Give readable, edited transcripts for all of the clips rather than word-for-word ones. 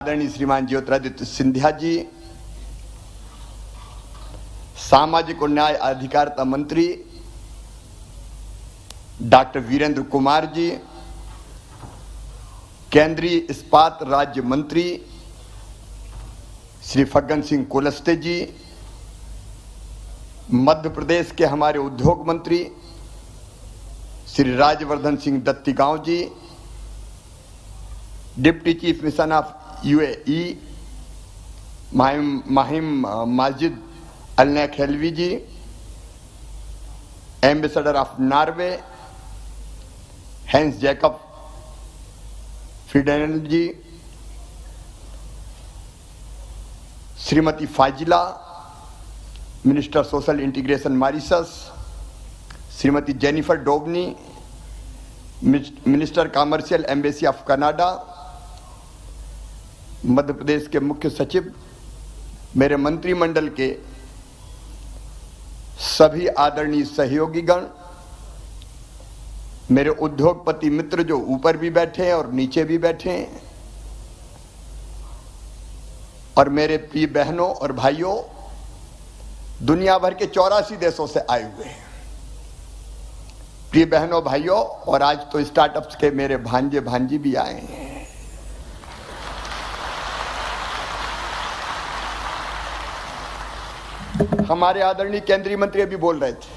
आदरणीय श्रीमान ज्योतिरादित्य सिंधिया जी, सामाजिक और न्याय अधिकारिता मंत्री डॉक्टर वीरेंद्र कुमार जी, केंद्रीय इस्पात राज्य मंत्री श्री फग्गन सिंह कुलस्ते जी, मध्य प्रदेश के हमारे उद्योग मंत्री Shri Rajyavardhan Singh Dattigaon ji, deputy chief mission of UAE Mahim Majid Alnaik Helvi ji, ambassador of Norway Hans Jacob Frydenlund ji, Shrimati Fazila minister social integration Mauritius, Shrimati Jennifer Dobney minister commercial embassy of Canada, Madhya Pradesh के मुख्य सचिव, मेरे मंत्रिमंडल के सभी आदरणीय सहयोगीगण, मेरे उद्योगपति मित्र जो ऊपर भी बैठे हैं और नीचे भी बैठे हैं, और मेरे प्रिय बहनों और भाइयों, दुनिया भर के 84 देशों से आए हुए हैं प्रिय बहनों भाइयों, और आज तो स्टार्टअप्स के मेरे भांजे भांजी भी आए हैं। हमारे आदरणीय केंद्रीय मंत्री अभी बोल रहे थे,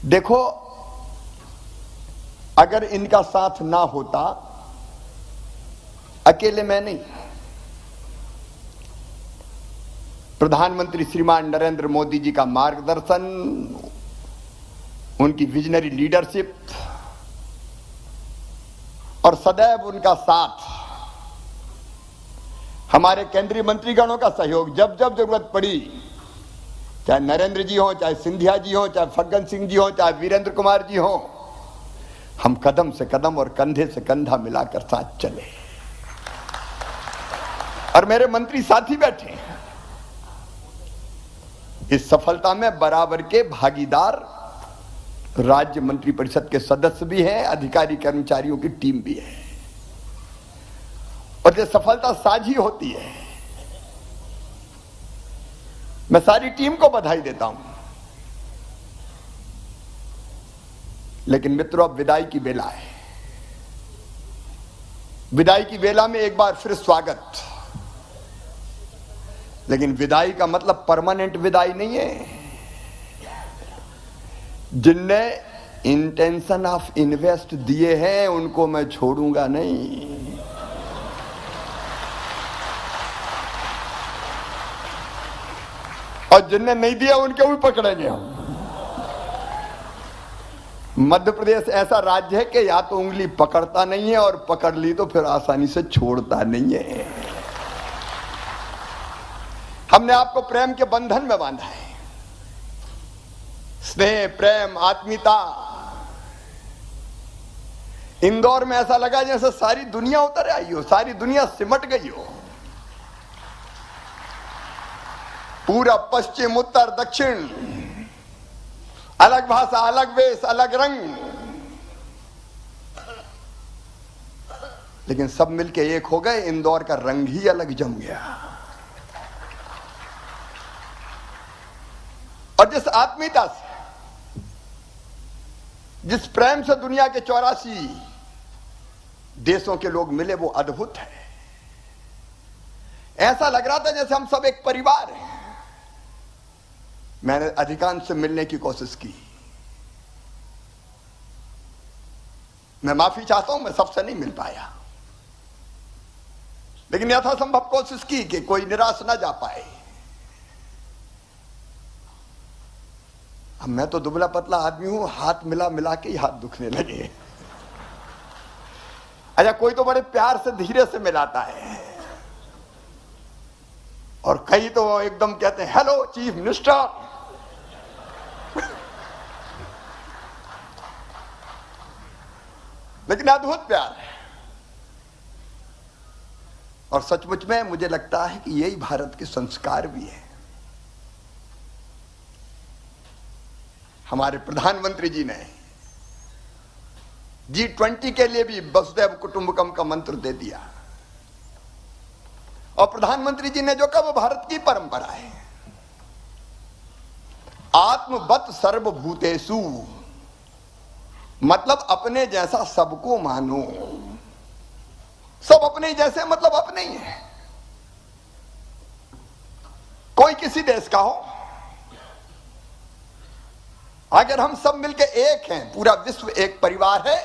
देखो अगर इनका साथ ना होता, अकेले मैं नहीं, प्रधानमंत्री श्रीमान नरेंद्र मोदी जी का मार्गदर्शन, उनकी विजनरी लीडरशिप और सदैव उनका साथ, हमारे केंद्रीय मंत्रीगणों का सहयोग, जब जब जरूरत पड़ी, चाहे नरेंद्र जी हो, चाहे सिंधिया जी हो, चाहे फग्गन सिंह जी हो, चाहे वीरेंद्र कुमार जी हो, हम कदम से कदम और कंधे से कंधा मिलाकर साथ चले। और मेरे मंत्री साथी बैठे हैं, इस सफलता में बराबर के भागीदार राज्य मंत्री परिषद के सदस्य भी हैं, अधिकारी कर्मचारियों की टीम भी है, और ये सफलता साझी होती है। मैं सारी टीम को बधाई देता हूं, लेकिन मित्रों अब विदाई की बेला है। विदाई की बेला में एक बार फिर स्वागत, लेकिन विदाई का मतलब परमानेंट विदाई नहीं है। जिनने इंटेंशन ऑफ इन्वेस्ट दिए हैं उनको मैं छोड़ूंगा नहीं, और जिनने नहीं दिया उनके भी पकड़ेंगे हम। मध्य प्रदेश ऐसा राज्य है कि या तो उंगली पकड़ता नहीं है, और पकड़ ली तो फिर आसानी से छोड़ता नहीं है। हमने आपको प्रेम के बंधन में बांधा है, स्नेह, प्रेम, आत्मीयता। इंदौर में ऐसा लगा जैसे सारी दुनिया उतर आई हो, सारी दुनिया सिमट गई हो। पूरा पश्चिम, उत्तर, दक्षिण, अलग भाषा, अलग वेश, अलग रंग, लेकिन सब मिलके एक हो गए। इंदौर का रंग ही अलग जम गया। और जिस आत्मीयता से, जिस प्रेम से दुनिया के 84 देशों के लोग मिले, वो अद्भुत है। ऐसा लग रहा था जैसे हम सब एक परिवार हैं। मैंने अधिकांश से मिलने की कोशिश की, मैं माफी चाहता हूं, मैं सबसे नहीं मिल पाया, लेकिन यथासंभव कोशिश की कि कोई निराश ना जा पाए। अब मैं तो दुबला पतला आदमी हूं, हाथ मिला मिला के ही हाथ दुखने लगे। अच्छा, कोई तो बड़े प्यार से धीरे से मिलाता है, और कई तो एकदम कहते हैं हेलो चीफ मिनिस्टर। लेकिन अद्भुत प्यार है, और सचमुच में मुझे लगता है कि यही भारत के संस्कार भी है। हमारे प्रधानमंत्री जी ने G20 के लिए भी वसुधैव कुटुंबकम का मंत्र दे दिया। और प्रधानमंत्री जी ने जो कहा वो भारत की परंपरा है, आत्मवत सर्वभूतेषु, मतलब अपने जैसा सबको मानो। सब अपने जैसे मतलब अपने ही है, कोई किसी देश का हो, अगर हम सब मिलके एक हैं, पूरा विश्व एक परिवार है।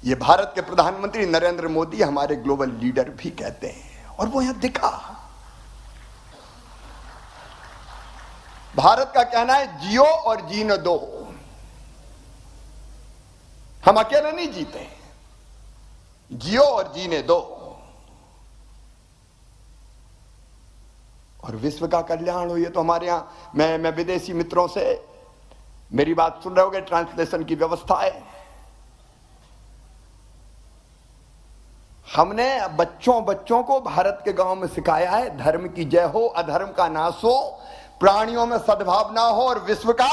ये भारत के प्रधानमंत्री नरेंद्र मोदी हमारे ग्लोबल लीडर भी कहते हैं, और वो यहां दिखा। भारत का कहना है जियो और जीने दो, हम अकेले नहीं जीते, जियो और जीने दो। और विश्व का कल्याण हो, ये तो हमारे यहां, मैं विदेशी मित्रों से मेरी बात सुन रहे होगे, ट्रांसलेशन की व्यवस्था है। हमने बच्चों को भारत के गांव में सिखाया है, धर्म की जय हो, अधर्म का नाश हो, प्राणियों में सद्भावना हो और विश्व का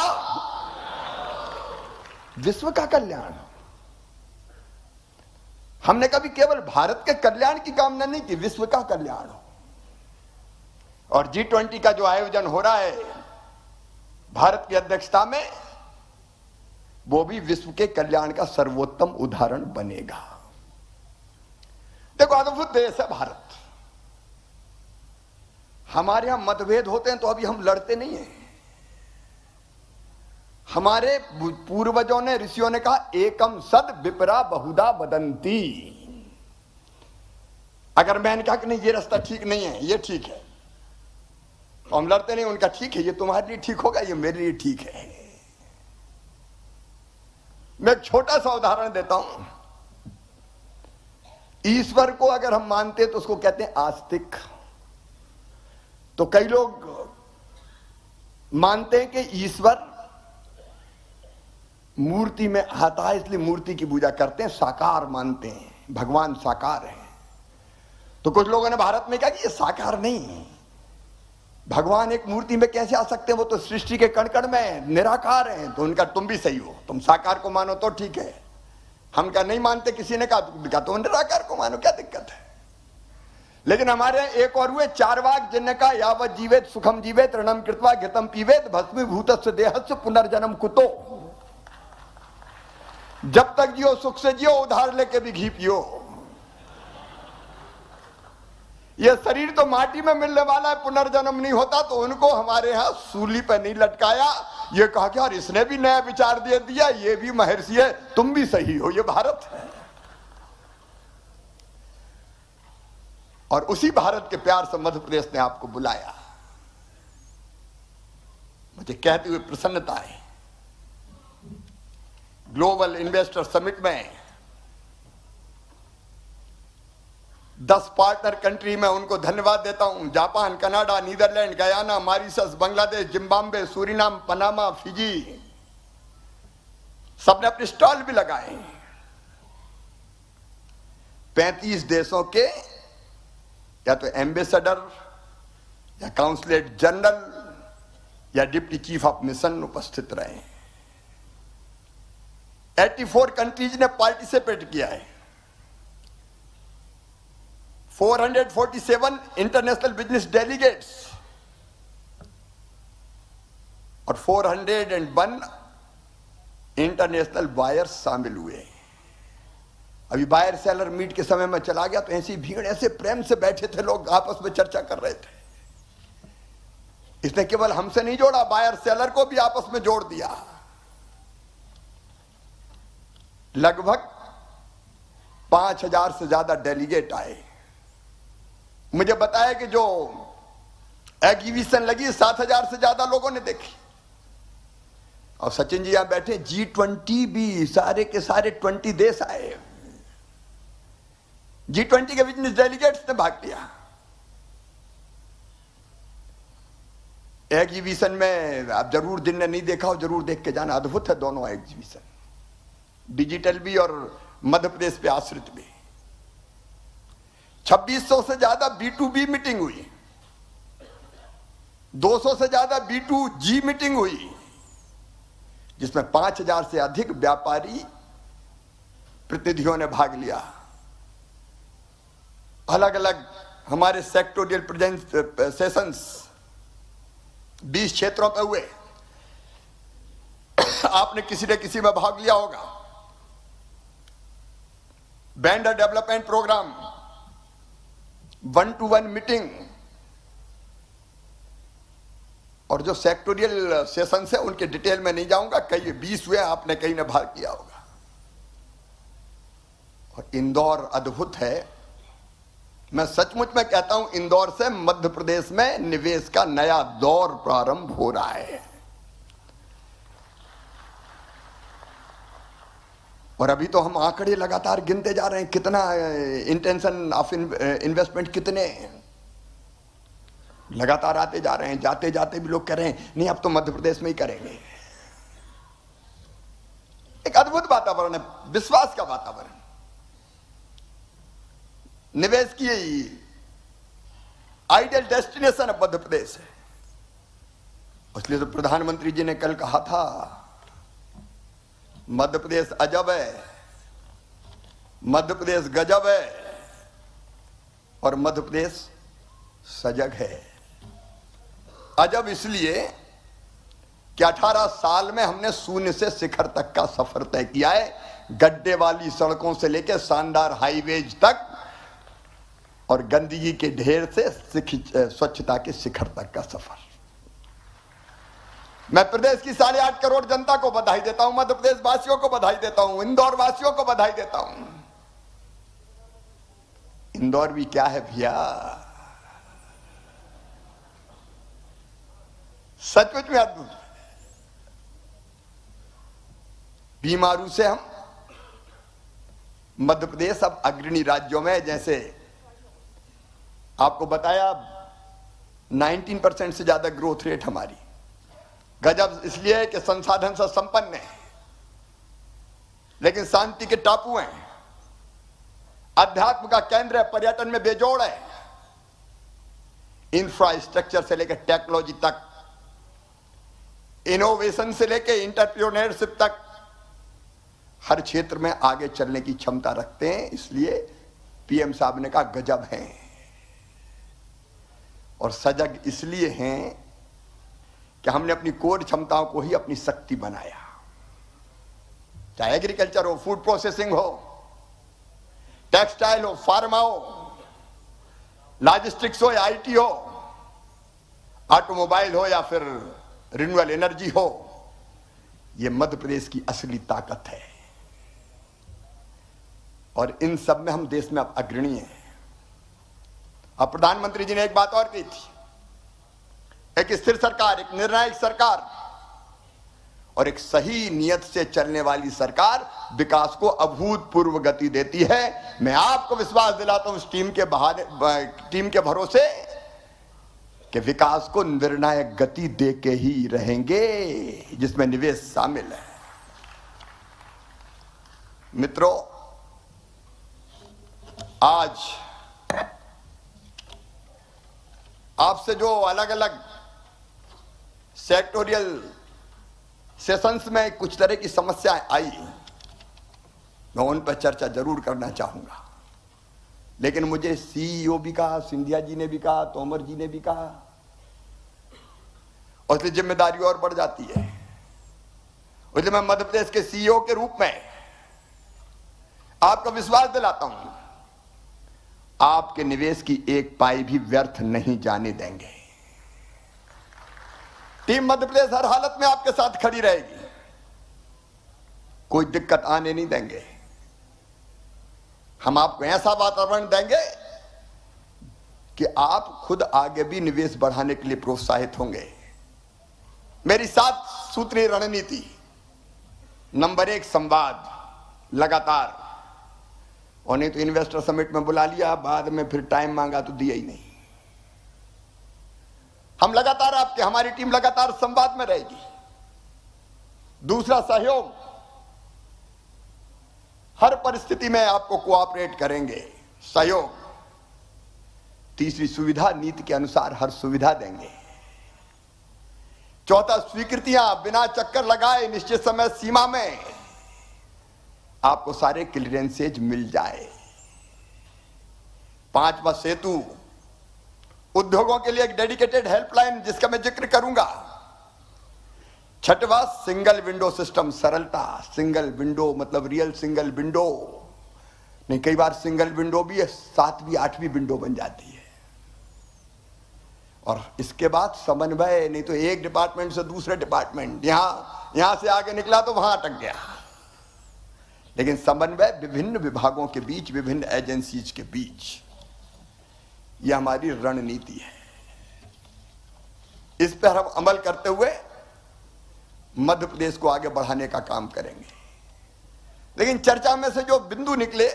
कल्याण हो। हमने कभी केवल भारत के कल्याण की कामना नहीं की, विश्व का कल्याण हो। और G20 का जो आयोजन हो रहा है भारत की अध्यक्षता में, वो भी विश्व के कल्याण का सर्वोत्तम उदाहरण बनेगा। देखो, अद्भुत देश है भारत। हमारे यहां मतभेद होते हैं तो अभी हम लड़ते नहीं हैं। हमारे पूर्वजों ने, ऋषियों ने कहा, एकम सद विपरा बहुधा वदंती। अगर मैंने कहा कि नहीं ये रास्ता ठीक नहीं है, ये ठीक है, तो हम लड़ते नहीं। उनका ठीक है, ये तुम्हारे लिए ठीक होगा, ये मेरे लिए ठीक है। मैं एक छोटा सा उदाहरण देता हूं। ईश्वर को अगर हम मानते तो उसको कहते हैं आस्तिक। तो कई लोग मानते हैं कि ईश्वर मूर्ति में आता है, इसलिए मूर्ति की पूजा करते हैं, साकार मानते हैं, भगवान साकार है। तो कुछ लोगों ने भारत में कहा कि ये साकार नहीं, भगवान एक मूर्ति में कैसे आ सकते हैं, वो तो सृष्टि के कण कण में निराकार हैं। तो उनका तुम भी सही हो, तुम साकार को मानो तो ठीक है, हम क्या नहीं मानते। किसी ने कहा तुम निराकार को मानो, क्या दिक्कत है। लेकिन हमारे एक और हुए चारवाक, जिनने कहा यावत जीवेत सुखम जीवेत ऋणम कृत्वा घृतम पीवेत भस्मीभूतस्य देहस्य पुनर्जन्म कुतो। जब तक जियो सुख से जियो, उधार लेके भी घी पियो। ये शरीर तो माटी में मिलने वाला है, पुनर्जन्म नहीं होता। तो उनको हमारे यहां सूली पे नहीं लटकाया, ये कहा कि यार इसने भी नया विचार दे दिया, ये भी महर्षि है, तुम भी सही हो, ये भारत है। और उसी भारत के प्यार से मध्य प्रदेश ने आपको बुलाया। मुझे कहते हुए प्रसन्नता है, ग्लोबल इन्वेस्टर समिट में 10 पार्टनर कंट्री में उनको धन्यवाद देता हूं। Japan, Canada, Netherlands, Guyana, Mauritius, Bangladesh, Zimbabwe, Suriname, Panama, Fiji, सबने अपने स्टॉल भी लगाए। 35 देशों के या तो एम्बेसडर या काउंसलेट जनरल या डिप्टी चीफ ऑफ मिशन उपस्थित रहे। 84 कंट्रीज ने पार्टिसिपेट किया है। 447 इंटरनेशनल बिजनेस डेलीगेट्स और 401 इंटरनेशनल बायर्स शामिल हुए। अभी बायर सेलर मीट के समय में चला गया तो ऐसी भीड़, ऐसे प्रेम से बैठे थे लोग, आपस में चर्चा कर रहे थे। इसने केवल हमसे नहीं जोड़ा, बायर सेलर को भी आपस में जोड़ दिया। लगभग 5000 से ज्यादा डेलीगेट आए। मुझे बताया कि जो एग्जीबिशन लगी 7000 से ज्यादा लोगों ने देखी। और सचिन जी यहां बैठे, G20 भी सारे के सारे 20 देश आए। G20 के बिजनेस डेलीगेट्स ने भाग लिया। एग्जीबिशन में आप जरूर, जिनने नहीं देखा हो जरूर देख के जाना, अद्भुत है दोनों एग्जीबिशन, डिजिटल भी और मध्य प्रदेश पे आश्रित भी। 2600 से ज्यादा B2B मीटिंग हुई, 200 से ज्यादा B2G मीटिंग हुई, जिसमें 5000 से अधिक व्यापारी प्रतिनिधियों ने भाग लिया। अलग अलग हमारे सेक्टोरियल सेशंस 20 क्षेत्रों पे हुए। आपने किसी न किसी में भाग लिया होगा। Vendor development programme, 1-to-1 meeting, और जो सेक्टोरियल सेशन है उनके डिटेल में नहीं जाऊंगा, कई 20 हुए, आपने कहीं ने भाग किया होगा। और इंदौर अद्भुत है। मैं सचमुच में कहता हूं, इंदौर से मध्य प्रदेश में निवेश का नया दौर प्रारंभ हो रहा है। और अभी तो हम आंकड़े लगातार गिनते जा रहे हैं, कितना इंटेंशन ऑफ इन्वेस्टमेंट, कितने लगातार आते जा रहे हैं। जाते जाते भी लोग कह रहे हैं नहीं अब तो मध्य प्रदेश में ही करेंगे। एक अद्भुत वातावरण है, विश्वास का वातावरण, निवेश की आइडियल डेस्टिनेशन मध्य प्रदेश है। इसलिए तो प्रधानमंत्री जी ने कल कहा था मध्य प्रदेश अजब है, मध्य प्रदेश गजब है और मध्य प्रदेश सजग है। अजब इसलिए कि 18 साल में हमने शून्य से शिखर तक का सफर तय किया है। गड्ढे वाली सड़कों से लेकर शानदार हाईवेज तक और गंदगी के ढेर से स्वच्छता के शिखर तक का सफर। मैं प्रदेश की 8.5 करोड़ जनता को बधाई देता हूं, मध्य प्रदेश वासियों को बधाई देता हूं, इंदौर वासियों को बधाई देता हूं। इंदौर भी क्या है भैया, सचमुच में अद्भुत। बीमारू से हम मध्य प्रदेश अब अग्रणी राज्यों में, जैसे आपको बताया 19% से ज्यादा ग्रोथ रेट हमारी। गजब इसलिए है कि संसाधन से संपन्न है, लेकिन शांति के टापू हैं, अध्यात्म का केंद्र है, पर्यटन में बेजोड़ है, इंफ्रास्ट्रक्चर से लेकर टेक्नोलॉजी तक, इनोवेशन से लेकर एंटरप्रेन्योरशिप तक हर क्षेत्र में आगे चलने की क्षमता रखते हैं। इसलिए पीएम साहब ने कहा गजब है। और सजग इसलिए हैं कि हमने अपनी कोर क्षमताओं को ही अपनी शक्ति बनाया। चाहे एग्रीकल्चर हो, फूड प्रोसेसिंग हो, टेक्सटाइल हो, फार्मा हो, लॉजिस्टिक्स हो या आईटी हो, ऑटोमोबाइल हो या फिर रिन्यूएबल एनर्जी हो, यह मध्य प्रदेश की असली ताकत है। और इन सब में हम देश में अब अग्रणी हैं। अब प्रधानमंत्री जी ने एक बात और कही थी, एक स्थिर सरकार, एक निर्णायक सरकार और एक सही नियत से चलने वाली सरकार विकास को अभूतपूर्व गति देती है। मैं आपको विश्वास दिलाता हूं इस टीम के भरोसे कि विकास को निर्णायक गति दे के ही रहेंगे, जिसमें निवेश शामिल है। मित्रों, आज आपसे जो अलग अलग सेक्टोरियल सेशंस में कुछ तरह की समस्याएं आई, मैं उन पर चर्चा जरूर करना चाहूंगा। लेकिन मुझे सीईओ भी कहा, सिंधिया जी ने भी कहा, तोमर जी ने भी कहा, और इसलिए जिम्मेदारी और बढ़ जाती है। इसलिए मैं मध्य प्रदेश के सीईओ के रूप में आपको विश्वास दिलाता हूं, आपके निवेश की एक पाई भी व्यर्थ नहीं जाने देंगे। टीम मध्य प्रदेश हर हालत में आपके साथ खड़ी रहेगी, कोई दिक्कत आने नहीं देंगे। हम आपको ऐसा वातावरण देंगे कि आप खुद आगे भी निवेश बढ़ाने के लिए प्रोत्साहित होंगे। मेरी 7 सूत्रीय रणनीति, नंबर 1 संवाद लगातार, और नहीं तो इन्वेस्टर समिट में बुला लिया, बाद में फिर टाइम मांगा तो दिया ही नहीं। हम लगातार आपके, हमारी टीम लगातार संवाद में रहेगी। दूसरा सहयोग, हर परिस्थिति में आपको कोऑपरेट करेंगे, सहयोग। तीसरी सुविधा, नीति के अनुसार हर सुविधा देंगे। चौथा स्वीकृतियां बिना चक्कर लगाए निश्चित समय सीमा में आपको सारे क्लियरेंसेज मिल जाए। 5वां सेतु, उद्योगों के लिए एक डेडिकेटेड हेल्पलाइन जिसका मैं जिक्र करूंगा। 6वां सिंगल विंडो सिस्टम, सरलता। सिंगल विंडो मतलब रियल सिंगल विंडो नहीं, कई बार सिंगल विंडो भी 7वीं 8वीं विंडो बन जाती है। और इसके बाद समन्वय, नहीं तो एक डिपार्टमेंट से दूसरे डिपार्टमेंट, यहां से आगे निकला तो वहां अटक गया। लेकिन समन्वय विभिन्न विभागों के बीच, विभिन्न एजेंसीज के बीच, यह हमारी रणनीति है। इस पर हम अमल करते हुए मध्य प्रदेश को आगे बढ़ाने का काम करेंगे। लेकिन चर्चा में से जो बिंदु निकले,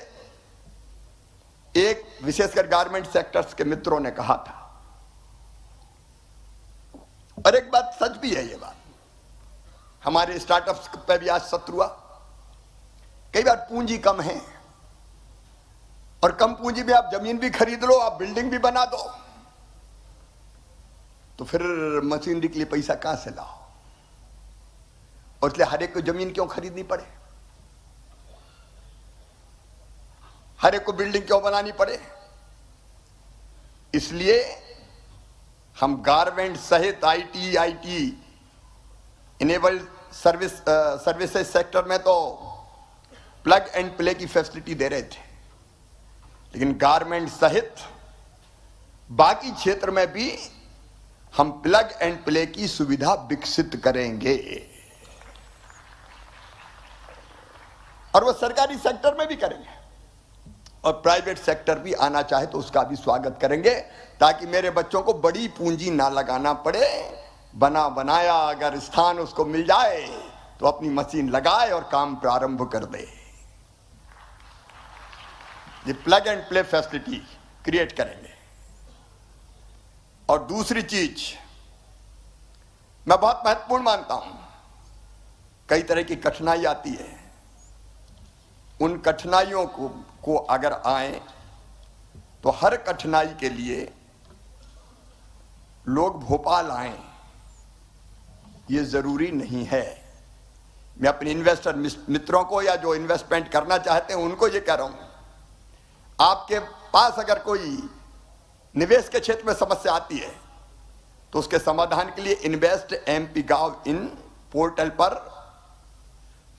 एक विशेषकर गारमेंट सेक्टर्स के मित्रों ने कहा था, और एक बात सच भी है, ये बात हमारे स्टार्टअप्स पे भी आज सत्र हुआ। कई बार पूंजी कम है, और कम पूंजी में आप जमीन भी खरीद लो, आप बिल्डिंग भी बना दो, तो फिर मशीनरी के लिए पैसा कहां से लाओ? और इसलिए हर एक को जमीन क्यों खरीदनी पड़े, हर एक को बिल्डिंग क्यों बनानी पड़े? इसलिए हम गारमेंट सहित आईटी इनेबल्ड सर्विसेज सेक्टर में तो प्लग एंड प्ले की फैसिलिटी दे रहे थे, लेकिन गारमेंट सहित बाकी क्षेत्र में भी हम प्लग एंड प्ले की सुविधा विकसित करेंगे। और वो सरकारी सेक्टर में भी करेंगे, और प्राइवेट सेक्टर भी आना चाहे तो उसका भी स्वागत करेंगे, ताकि मेरे बच्चों को बड़ी पूंजी ना लगाना पड़े। बना बनाया अगर स्थान उसको मिल जाए तो अपनी मशीन लगाए और काम प्रारंभ कर दे। ये plug and play facility create करेंगे। और दूसरी चीज मैं बहुत महत्वपूर्ण मानता हूं, कई तरह की कठिनाई आती है, उन कठिनाइयों को अगर आए तो हर कठिनाई के लिए लोग भोपाल आए, ये जरूरी नहीं है। मैं अपने इन्वेस्टर मित्रों को या जो इन्वेस्टमेंट करना चाहते हैं उनको ये कह रहा हूं, आपके पास अगर कोई निवेश के क्षेत्र में समस्या आती है तो उसके समाधान के लिए इन्वेस्ट MPGov इन पोर्टल पर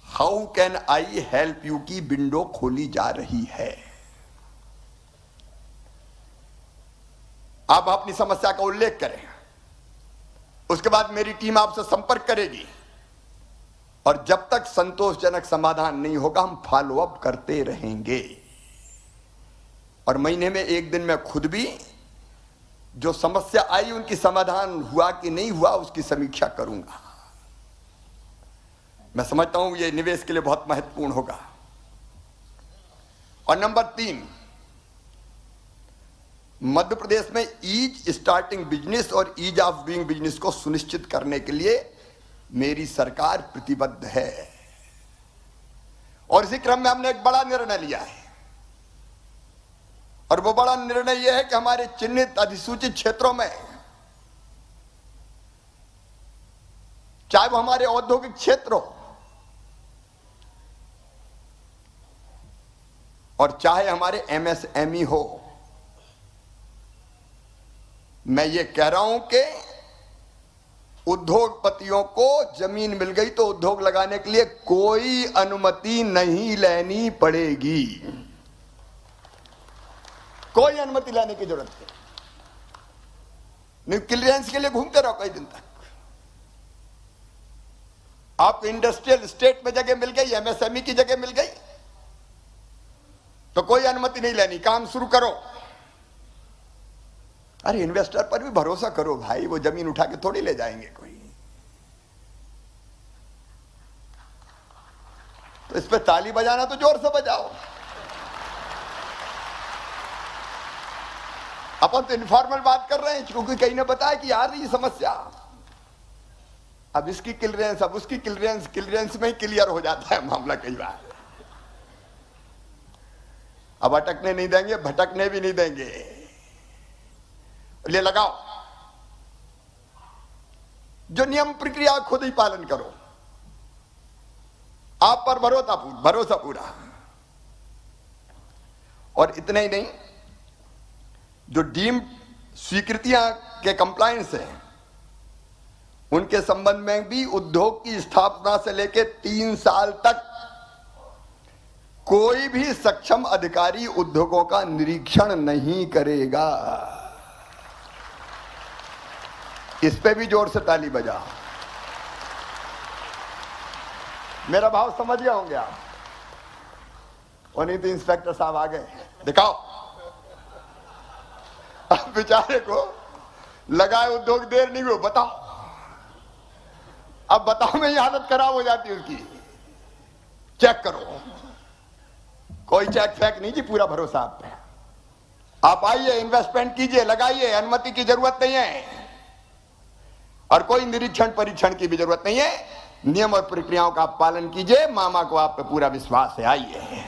how can I help you की विंडो खोली जा रही है। आप अपनी समस्या का उल्लेख करें, उसके बाद मेरी टीम आपसे संपर्क करेगी, और जब तक संतोषजनक समाधान नहीं होगा हम फॉलो अप करते रहेंगे। और महीने में एक दिन मैं खुद भी जो समस्या आई उनकी समाधान हुआ कि नहीं हुआ उसकी समीक्षा करूंगा। मैं समझता हूं ये निवेश के लिए बहुत महत्वपूर्ण होगा। और नंबर 3, मध्य प्रदेश में ईज स्टार्टिंग बिजनेस और ईज ऑफ डूइंग बिजनेस को सुनिश्चित करने के लिए मेरी सरकार प्रतिबद्ध है। और इसी क्रम में हमने एक बड़ा निर्णय लिया है, और वो बड़ा निर्णय यह है कि हमारे चिन्हित अधिसूचित क्षेत्रों में, चाहे वो हमारे औद्योगिक क्षेत्र हो और चाहे हमारे MSME हो, मैं ये कह रहा हूं कि उद्योगपतियों को जमीन मिल गई तो उद्योग लगाने के लिए कोई अनुमति नहीं लेनी पड़ेगी। कोई अनुमति लेने की जरूरत नहीं। क्लियरेंस के लिए घूमते रहो कई दिन तक। आपको इंडस्ट्रियल स्टेट में जगह मिल गई, MSME की जगह मिल गई, तो कोई अनुमति नहीं लेनी, काम शुरू करो। अरे इन्वेस्टर पर भी भरोसा करो भाई, वो जमीन उठा के थोड़ी ले जाएंगे कोई। तो इस पे ताली बजाना तो जोर से बजाओ। अपन तो इनफॉर्मल बात कर रहे हैं, क्योंकि कहीं ने बताया कि यार ये समस्या, अब इसकी क्लियरेंस, अब उसकी क्लियरेंस, क्लियरेंस में ही क्लियर हो जाता है मामला कई बार। अब अटकने नहीं देंगे, भटकने भी नहीं देंगे। ले लगाओ, जो नियम प्रक्रिया खुद ही पालन करो। आप पर भरोसा पूरा। और इतना ही नहीं, जो डीम्ड स्वीकृतियां के कंप्लायंस है उनके संबंध में भी उद्योग की स्थापना से लेकर 3 साल तक कोई भी सक्षम अधिकारी उद्योगों का निरीक्षण नहीं करेगा। इस पे भी जोर से ताली बजा। मेरा भाव समझ गए होंगे आप। और नहीं तो इंस्पेक्टर साहब आ गए, दिखाओ। अब बेचारे को लगाए उद्योग, देर नहीं हुई, बताओ। अब बताओ में ही हालत खराब हो जाती है उसकी। चेक करो, कोई चेक फैक नहीं जी, पूरा भरोसा आप पे। आप आइए, इन्वेस्टमेंट कीजिए, लगाइए, अनुमति की जरूरत नहीं है और कोई निरीक्षण परीक्षण की भी जरूरत नहीं है। नियम और प्रक्रियाओं का आप पालन कीजिए। मामा को आप पे पूरा विश्वास है, आइए।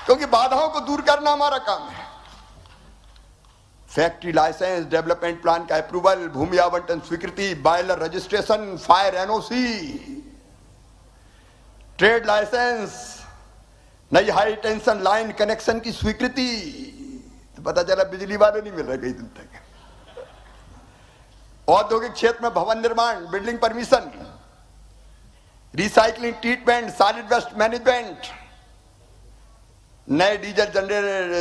क्योंकि बाधाओं को दूर करना हमारा काम है। फैक्ट्री लाइसेंस, डेवलपमेंट प्लान का अप्रूवल, भूमि आवंटन स्वीकृति, boiler registration, fire NOC, trade licence, नई हाई टेंशन लाइन कनेक्शन की स्वीकृति। तो पता चला बिजली वाले नहीं मिल रहे कई दिन तक। औद्योगिक क्षेत्र में भवन निर्माण, building permission, recycling treatment, solid waste management, नए डीजल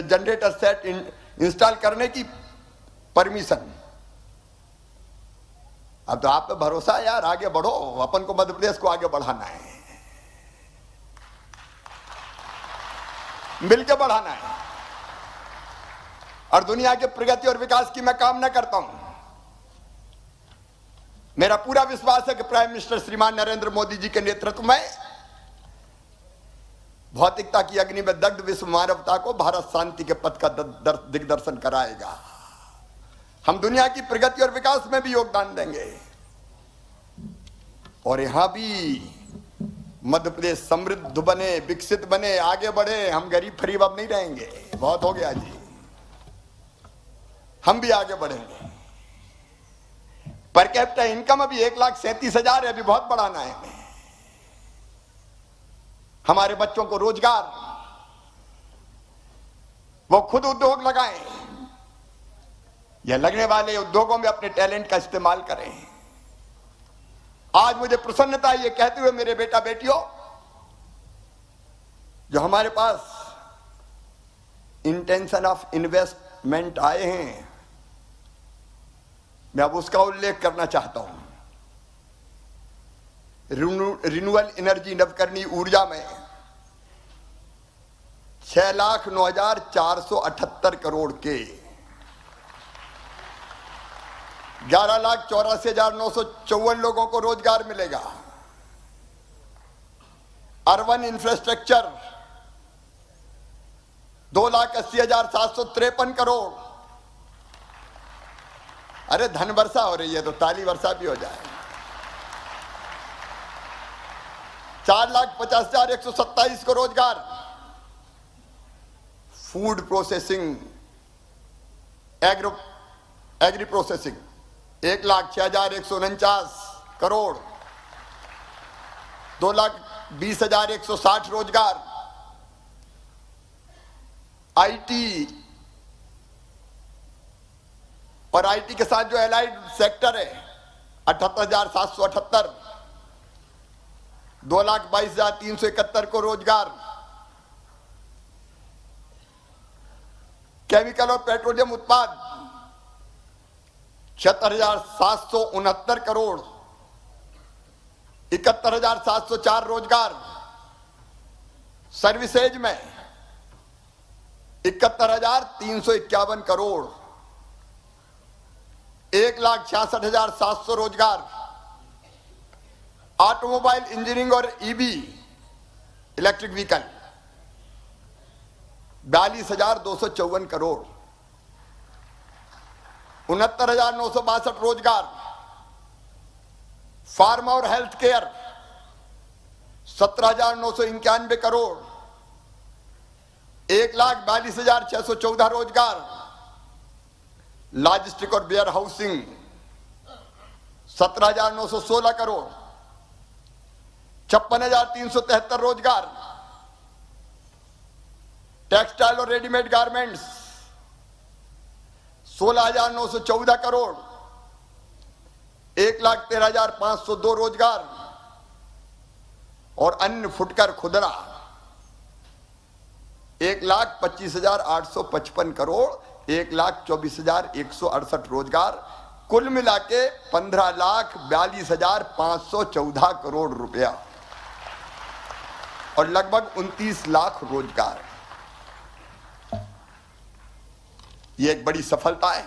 जनरेटर सेट इंस्टॉल करने की परमिशन। अब तो आप पे भरोसा है यार, आगे बढ़ो। अपन को मध्य प्रदेश को आगे बढ़ाना है, मिलकर बढ़ाना है। और दुनिया के प्रगति और विकास की मैं कामना करता हूं। मेरा पूरा विश्वास है कि प्राइम मिनिस्टर श्रीमान नरेंद्र मोदी जी के नेतृत्व में भौतिकता की अग्नि में दग्ध विश्व मानवता को भारत शांति के पथ का दिग्दर्शन कराएगा। हम दुनिया की प्रगति और विकास में भी योगदान देंगे और यहां भी मध्य प्रदेश समृद्ध बने, विकसित बने, आगे बढ़े। हम गरीब फरीब अब नहीं रहेंगे, बहुत हो गया जी। हम भी आगे बढ़ेंगे। पर कैपिटा इनकम अभी 1,37,000 है, अभी बहुत बढ़ाना है हमें। हमारे बच्चों को रोजगार, वो खुद उद्योग लगाएं या लगने वाले उद्योगों में अपने टैलेंट का इस्तेमाल करें। आज मुझे प्रसन्नता है ये कहते हुए, मेरे बेटा बेटियों, जो हमारे पास इंटेंशन ऑफ इन्वेस्टमेंट आए हैं, मैं अब उसका उल्लेख करना चाहता हूं। रिन्यूएबल एनर्जी, नवकरणीय ऊर्जा में 6,09,478 करोड़ के 11,84,954 लोगों को रोजगार मिलेगा। Urban infrastructure 2,80,753 crore. अरे धन वर्षा हो रही है तो ताली वर्षा भी हो जाए। 4,50,127 को रोजगार। Food processing, agri processing 1,06,149 crore. 2,20,160 रोजगार। आईटी और आईटी के साथ जो एलाइड सेक्टर है 78,778। 2,22,371 को रोजगार। केमिकल और पेट्रोलियम उत्पाद 76,769 करोड़। 71,704 रोजगार। सर्विसेज में 71,351 करोड़। 1,66,700 रोजगार। ऑटोमोबाइल इंजीनियरिंग और ईवी, इलेक्ट्रिक व्हीकल 42,254 करोड़। 69,962 रोजगार। फार्मा और हेल्थ केयर 17,991 करोड़। 1,42,614 रोजगार। लॉजिस्टिक और वेयर हाउसिंग 17,916 करोड़, 56,373 रोजगार, टेक्सटाइल और रेडीमेड गारमेंट्स 16,914 करोड़, 1,13,502 रोजगार, और अन्य फुटकर खुदरा 1,25,855 करोड़, 1,24,168 रोजगार, कुल मिला के 15,42,514 करोड़ रुपया और लगभग 29 लाख रोजगार। ये एक बड़ी सफलता है।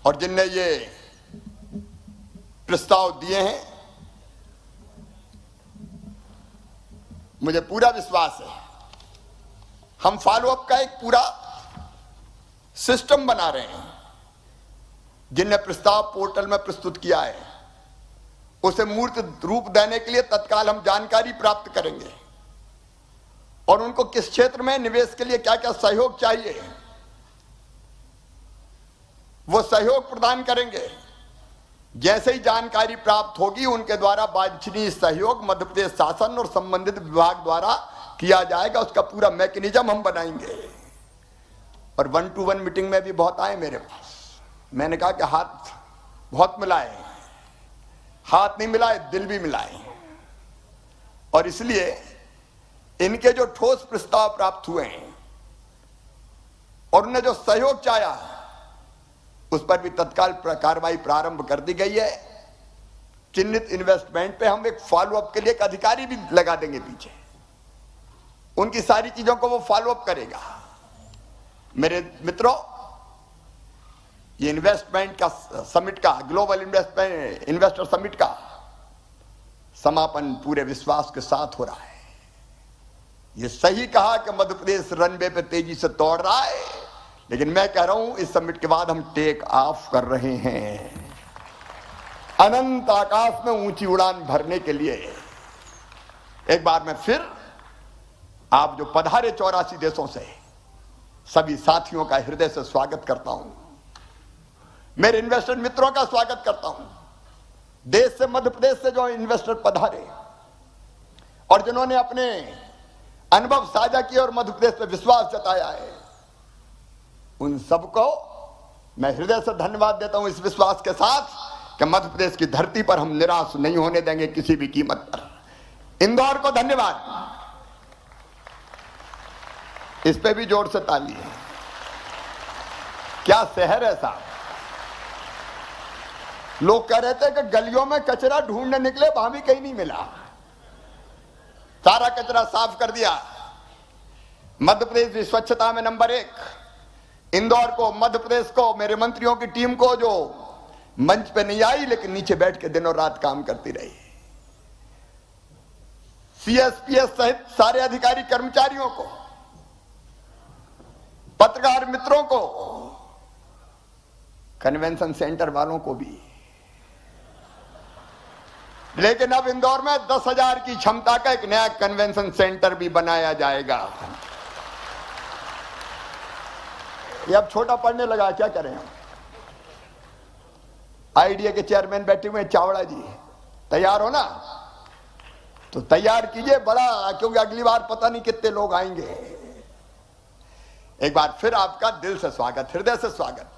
और जिनने ये प्रस्ताव दिए हैं, मुझे पूरा विश्वास है हम फॉलोअप का एक पूरा सिस्टम बना रहे हैं। जिनने प्रस्ताव पोर्टल में प्रस्तुत किया है उसे मूर्त रूप देने के लिए तत्काल हम जानकारी प्राप्त करेंगे और उनको किस क्षेत्र में निवेश के लिए क्या क्या सहयोग चाहिए वो सहयोग प्रदान करेंगे। जैसे ही जानकारी प्राप्त होगी उनके द्वारा वांछनीय सहयोग मध्य प्रदेश शासन और संबंधित विभाग द्वारा किया जाएगा। उसका पूरा मैकेनिज्म हम बनाएंगे। और 1-to-1 मीटिंग में भी बहुत आए मेरे पास, मैंने कहा कि हाथ बहुत मिलाए, हाथ नहीं मिलाए दिल भी मिलाए। और इसलिए इनके जो ठोस प्रस्ताव प्राप्त हुए हैं और उन्हें जो सहयोग चाहा उस पर भी तत्काल कार्रवाई प्रारंभ कर दी गई है। चिन्हित इन्वेस्टमेंट पे हम एक फॉलोअप के लिए एक अधिकारी भी लगा देंगे पीछे, उनकी सारी चीजों को वो फॉलोअप करेगा। मेरे मित्रों, ये इन्वेस्टमेंट का समिट का, ग्लोबल इन्वेस्टर समिट का समापन पूरे विश्वास के साथ हो रहा है। ये सही कहा कि मध्य प्रदेश रनवे पे तेजी से दौड़ रहा है, लेकिन मैं कह रहा हूं इस समिट के बाद हम टेक ऑफ कर रहे हैं अनंत आकाश में ऊंची उड़ान भरने के लिए। एक बार मैं फिर आप जो पधारे 84 देशों से सभी साथियों का हृदय से स्वागत करता हूं, मेरे इन्वेस्टर मित्रों का स्वागत करता हूं। देश से, मध्य प्रदेश से जो इन्वेस्टर पधारे और जिन्होंने अपने अनुभव साझा किए और मध्य प्रदेश पर विश्वास जताया है, उन सबको मैं हृदय से धन्यवाद देता हूं, इस विश्वास के साथ कि मध्य प्रदेश की धरती पर हम निराश नहीं होने देंगे किसी भी कीमत पर। इंदौर को धन्यवाद, इस पे भी जोर से ताली है। क्या शहर है साहब। लोग कह रहे थे कि गलियों में कचरा ढूंढने निकले, वहां भी कहीं नहीं मिला, सारा कचरा साफ कर दिया। मध्य प्रदेश की स्वच्छता में नंबर 1। इंदौर को, मध्य प्रदेश को, मेरे मंत्रियों की टीम को जो मंच पे नहीं आई लेकिन नीचे बैठ के दिनों रात काम करती रही, सीएसपीएस सहित सारे अधिकारी कर्मचारियों को, पत्रकार मित्रों को, कन्वेंशन सेंटर वालों को भी। लेकिन अब इंदौर में 10,000 की क्षमता का एक नया कन्वेंशन सेंटर भी बनाया जाएगा। ये अब छोटा पड़ने लगा, क्या करें हम। आईडीए के चेयरमैन बैठे हुए चावड़ा जी, तैयार हो ना तो तैयार कीजिए बड़ा, क्योंकि अगली बार पता नहीं कितने लोग आएंगे। एक बार फिर आपका दिल से स्वागत, हृदय से स्वागत,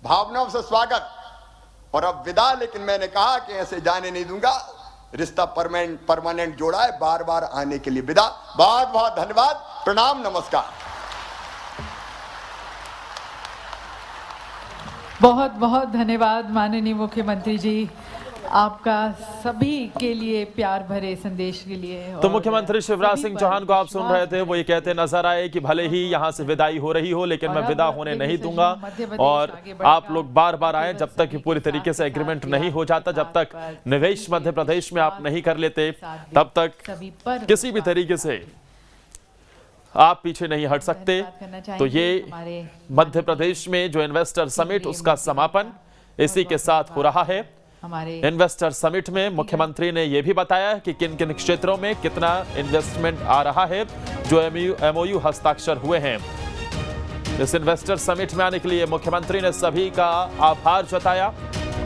भावनाओं से स्वागत। और अब विदा, लेकिन मैंने कहा कि ऐसे जाने नहीं दूंगा, रिश्ता परमानेंट जोड़ा है, बार बार आने के लिए विदा। बहुत बहुत धन्यवाद, प्रणाम, नमस्कार। बहुत बहुत धन्यवाद माननीय मुख्यमंत्री जी, आपका सभी के लिए प्यार भरे संदेश के लिए। तो मुख्यमंत्री शिवराज सिंह चौहान को आप सुन रहे थे, वो ये कहते नजर आए कि भले ही यहाँ से विदाई हो रही हो लेकिन मैं विदा होने नहीं दूंगा और आप लोग बार बार आए जब तक कि पूरी तरीके से एग्रीमेंट नहीं हो जाता, जब तक निवेश मध्य प्रदेश में आप नहीं कर लेते, तब तक किसी भी तरीके से आप पीछे नहीं हट सकते। तो ये मध्य प्रदेश में जो इन्वेस्टर समिट, उसका समापन इसी के साथ हो रहा है। इन्वेस्टर समिट में मुख्यमंत्री ने यह भी बताया कि किन किन क्षेत्रों में कितना इन्वेस्टमेंट आ रहा है, जो एमओयू हस्ताक्षर हुए हैं। इस इन्वेस्टर समिट में आने के लिए मुख्यमंत्री ने सभी का आभार जताया।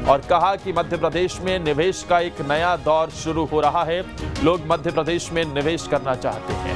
और कहा कि मध्य प्रदेश में निवेश का एक नया दौर शुरू हो रहा है। लोग मध्य प्रदेश में निवेश करना चाहते हैं।